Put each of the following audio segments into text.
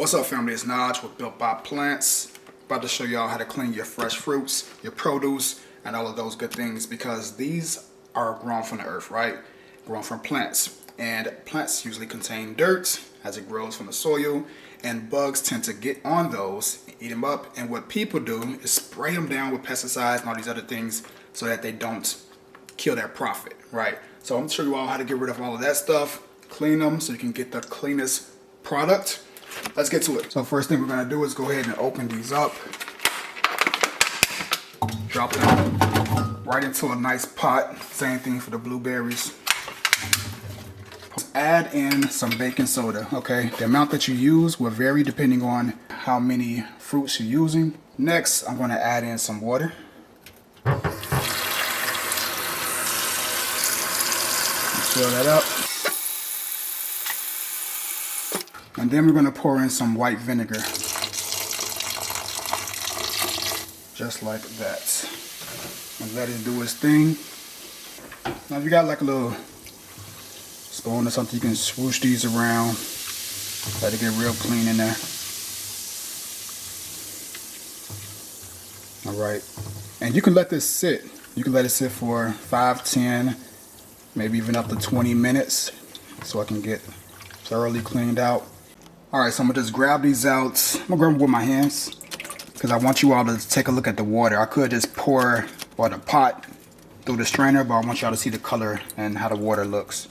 What's up, family? It's Naj with Built by Plants. About to show y'all how to clean your fresh fruits, your produce, and all of those good things, because these are grown from the earth, right? Grown from plants. And plants usually contain dirt as it grows from the soil, and bugs tend to get on those and eat them up. And what people do is spray them down with pesticides and all these other things so that they don't kill their profit, right? So I'm gonna show you all how to get rid of all of that stuff, clean them so you can get the cleanest product. Let's get to it. So first thing we're gonna do is go ahead and open these up. Drop them right into a nice pot. Same thing for the blueberries. Add in some baking soda, okay? The amount that you use will vary depending on how many fruits you're using. Next, I'm gonna add in some water. Fill that up. And then we're going to pour in some white vinegar. Just like that. And let it do its thing. Now if you got like a little spoon or something, you can swoosh these around. Let it get real clean in there. Alright. And you can let this sit. You can let it sit for 5, 10, maybe even up to 20 minutes so I can get thoroughly cleaned out. Alright, so I'm going to just grab these out. I'm going to grab them with my hands because I want you all to take a look at the water. I could just pour the pot through the strainer, but I want y'all to see the color and how the water looks.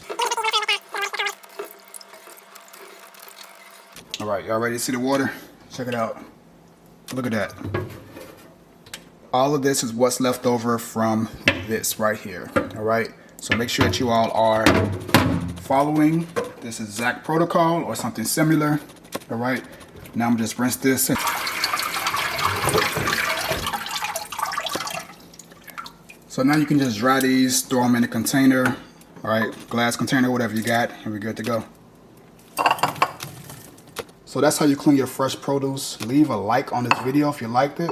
Alright, y'all ready to see the water? Check it out. Look at that. All of this is what's left over from this right here. Alright, so make sure that you all are following this exact protocol or something similar. All right, now I'm just rinse this. So now you can just dry these, throw them in a container, all right, glass container, whatever you got, and we're good to go. So that's how you clean your fresh produce. Leave a like on this video if you liked it.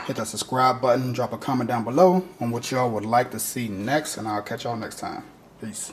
Hit that subscribe button, drop a comment down below on what y'all would like to see next, and I'll catch y'all next time. Peace.